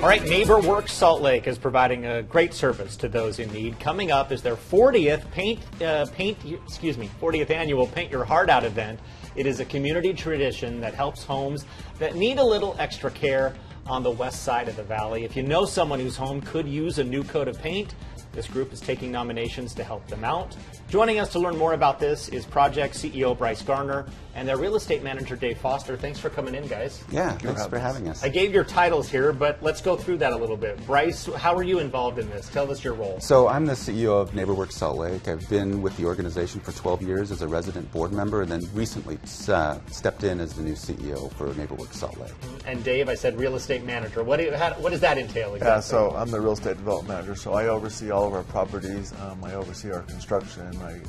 All right, NeighborWorks Salt Lake is providing a great service to those in need. Coming up is their 40th 40th annual Paint Your Heart Out event. It is a community tradition that helps homes that need a little extra care on the west side of the valley. If you know someone whose home could use a new coat of paint, this group is taking nominations to help them out. Joining us to learn more about this is Project CEO Bryce Garner and their real estate manager Dave Foster. Thanks for coming in, guys. Yeah, thanks for having us. I gave your titles here, but let's go through that a little bit. Bryce, how are you involved in this? Tell us your role. So I'm the CEO of NeighborWorks Salt Lake. I've been with the organization for 12 years as a resident board member, and then recently stepped in as the new CEO for NeighborWorks Salt Lake. And Dave, I said real estate manager. What does that entail exactly? Yeah, so I'm the real estate development manager, so I oversee all of our properties. I oversee our construction. I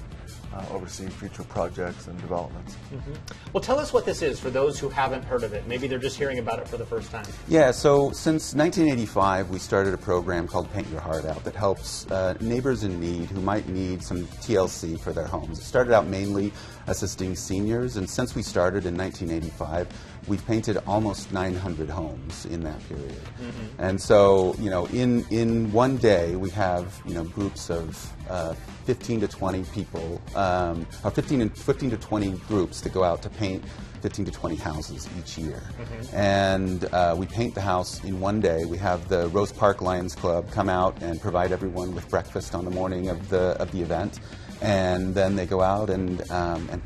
oversee future projects and developments. Mm-hmm. Well, tell us what this is for those who haven't heard of it. Maybe they're just hearing about it for the first time. Yeah, so since 1985, we started a program called Paint Your Heart Out that helps neighbors in need who might need some TLC for their homes. It started out mainly assisting seniors, and since we started in 1985, we've painted almost 900 homes in that period. Mm-hmm. And so, in one day, we have, groups of 15 to 20 people, or 15 to 20 groups that go out to paint 15 to 20 houses each year. Mm-hmm. And we paint the house in one day. We have the Rose Park Lions Club come out and provide everyone with breakfast on the morning of the event. And then they go out and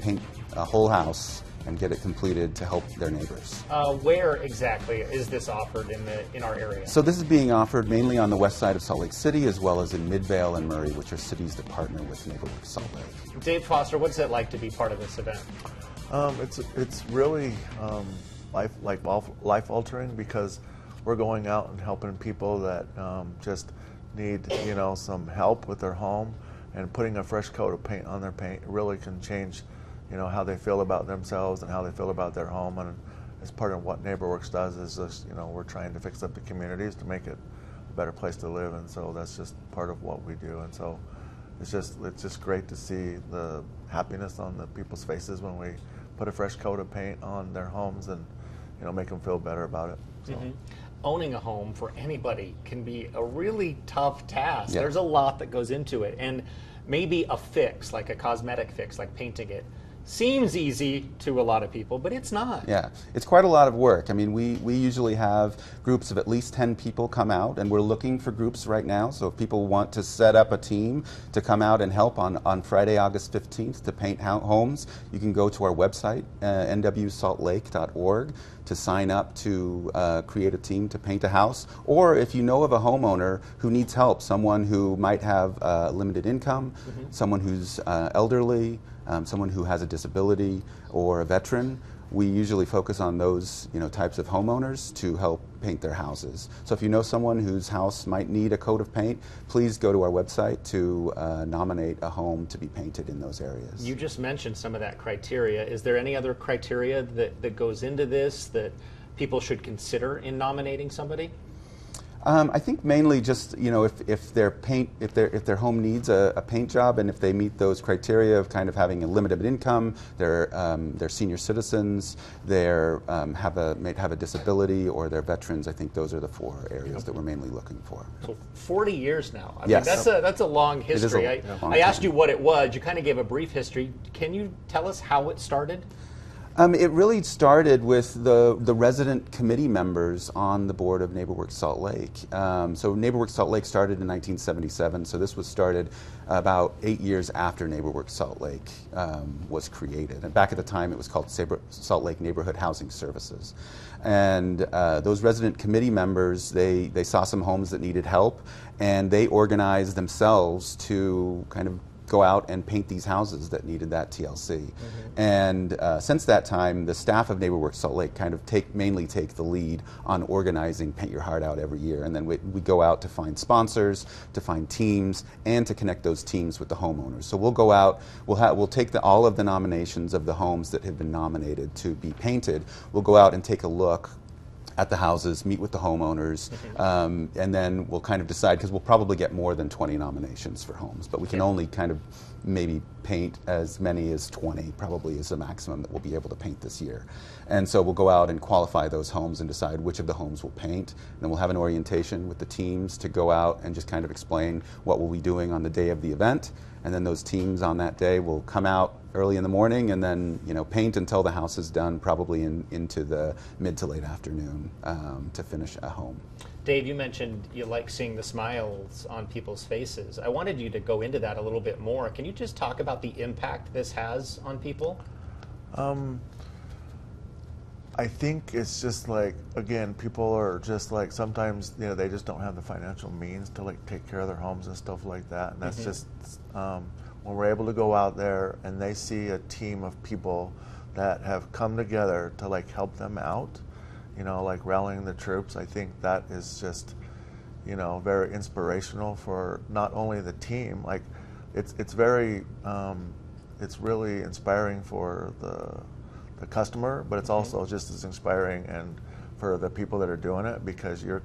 paint a whole house and get it completed to help their neighbors. Where exactly is this offered in our area? So this is being offered mainly on the west side of Salt Lake City, as well as in Midvale and Murray, which are cities that partner with NeighborWorks Salt Lake. Dave Foster, what's it like to be part of this event? It's really life altering, because we're going out and helping people that just need some help with their home, and putting a fresh coat of paint on their paint really can change how they feel about themselves and how they feel about their home. And as part of what NeighborWorks does is just, we're trying to fix up the communities to make it a better place to live, and so that's just part of what we do. And so it's just great to see the happiness on the people's faces when we put a fresh coat of paint on their homes and make them feel better about it. So. Mm-hmm. Owning a home for anybody can be a really tough task. Yeah. There's a lot that goes into it, and maybe a fix, like a cosmetic fix, like painting it, seems easy to a lot of people, but it's not. Yeah, it's quite a lot of work. I mean, we usually have groups of at least 10 people come out, and we're looking for groups right now. So if people want to set up a team to come out and help on Friday, August 15th to paint homes, you can go to our website, nwsaltlake.org, to sign up to create a team to paint a house. Or if you know of a homeowner who needs help, someone who might have limited income, mm-hmm. someone who's elderly, someone who has a disability, or a veteran, we usually focus on those types of homeowners to help paint their houses. So if you know someone whose house might need a coat of paint, please go to our website to nominate a home to be painted in those areas. You just mentioned some of that criteria. Is there any other criteria that goes into this that people should consider in nominating somebody? I think mainly just if their home needs a paint job, and if they meet those criteria of kind of having a limited income, they're senior citizens, they might have a disability, or they're veterans. I think those are the 4 areas that we're mainly looking for. So 40 years now. I yes. mean, that's a long history. I asked you what it was. You kind of gave a brief history. Can you tell us how it started? It really started with the resident committee members on the board of NeighborWorks Salt Lake. So NeighborWorks Salt Lake started in 1977, so this was started about 8 years after NeighborWorks Salt Lake was created. And back at the time, it was called Salt Lake Neighborhood Housing Services. And those resident committee members, they saw some homes that needed help, and they organized themselves to kind of go out and paint these houses that needed that TLC. Mm-hmm. And since that time, the staff of NeighborWorks Salt Lake kind of mainly take the lead on organizing Paint Your Heart Out every year. And then we go out to find sponsors, to find teams, and to connect those teams with the homeowners. So we'll go out, we'll take all of the nominations of the homes that have been nominated to be painted. We'll go out and take a look at the houses, meet with the homeowners, and then we'll kind of decide, because we'll probably get more than 20 nominations for homes, but we can only kind of maybe paint as many as 20, probably is the maximum that we'll be able to paint this year. And so we'll go out and qualify those homes and decide which of the homes we'll paint. And then we'll have an orientation with the teams to go out and just kind of explain what we'll be doing on the day of the event. And then those teams on that day will come out early in the morning and then, you know, paint until the house is done, probably into the mid to late afternoon to finish a home. Dave, you mentioned you like seeing the smiles on people's faces. I wanted you to go into that a little bit more. Can you just talk about the impact this has on people? I think it's just like, again, people are just like, sometimes, you know, they just don't have the financial means to like take care of their homes and stuff like that. And that's just, when we're able to go out there and they see a team of people that have come together to like help them out, you know, like rallying the troops, I think that is just, you know, very inspirational for not only the team, like it's very, it's really inspiring for the customer, but it's also just as inspiring and for the people that are doing it, because you're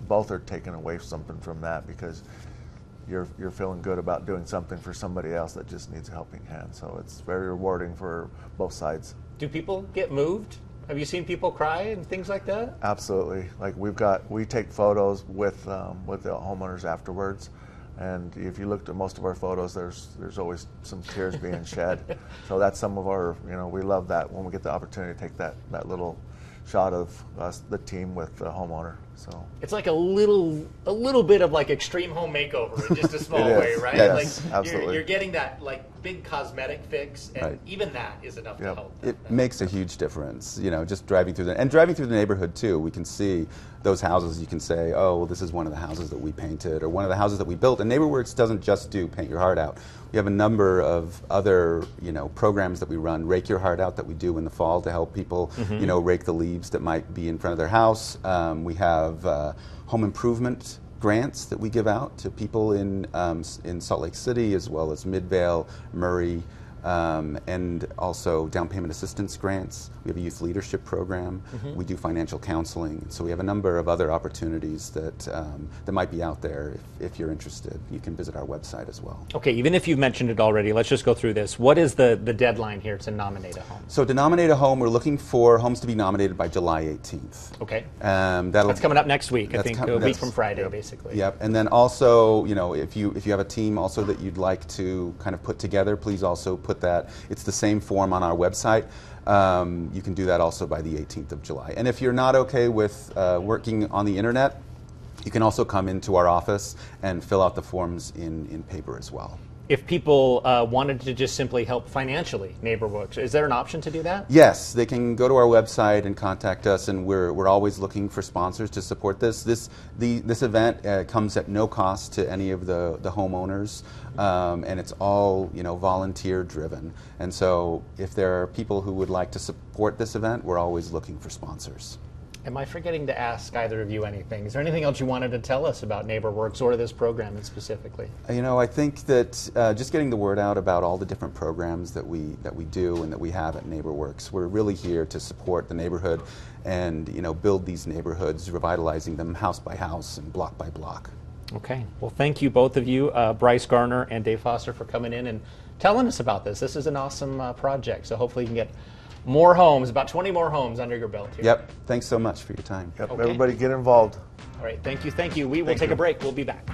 both are taking away something from that, because you're feeling good about doing something for somebody else that just needs a helping hand. So it's very rewarding for both sides. Do people get moved? Have you seen people cry and things like that? Absolutely. Like we take photos with the homeowners afterwards, and if you looked at most of our photos, there's always some tears being shed. So that's some of our, you know, we love that when we get the opportunity to take that little shot of us, the team with the homeowner. So it's like a little bit of like extreme home makeover in just a small way, right? Yes, like absolutely. You're getting that like big cosmetic fix, and even that is enough to help. It makes a huge difference, you know, just driving through the neighborhood too. We can see those houses. You can say, oh, well, this is one of the houses that we painted, or one of the houses that we built. And NeighborWorks doesn't just do Paint Your Heart Out. We have a number of other, you know, programs that we run. Rake Your Heart Out, that we do in the fall to help people, you know, rake the leaves that might be in front of their house. We have home improvement grants that we give out to people in Salt Lake City, as well as Midvale, Murray, and also down payment assistance grants. We have a youth leadership program. We do financial counseling. So we have a number of other opportunities that that might be out there. If you're interested, you can visit our website as well. Okay, even if you've mentioned it already, let's just go through this. What is the deadline here to nominate a home? So to nominate a home, we're looking for homes to be nominated by July 18th. Okay. That's coming up next week. I think a week from Friday, basically. Yep. And then also, you know, if you have a team also that you'd like to kind of put together, please also put that. It's the same form on our website. You can do that also by the 18th of July. And if you're not okay with working on the internet, you can also come into our office and fill out the forms in paper as well. If people wanted to just simply help financially, NeighborWorks, is there an option to do that? Yes, they can go to our website and contact us, and we're always looking for sponsors to support this. This event comes at no cost to any of the homeowners, and it's all, you know, volunteer driven. And so if there are people who would like to support this event, we're always looking for sponsors. Am I forgetting to ask either of you anything? Is there anything else you wanted to tell us about NeighborWorks or this program specifically? You know, I think that just getting the word out about all the different programs that we do and that we have at NeighborWorks. We're really here to support the neighborhood and, you know, build these neighborhoods, revitalizing them house by house and block by block. Okay. Well, thank you, both of you, Bryce Garner and Dave Foster, for coming in and telling us about this. This is an awesome project, so hopefully you can get more homes, about 20 more homes under your belt here. Yep. Thanks so much for your time. Yep. Okay. Everybody get involved. All right. Thank you. We will take a break. We'll be back.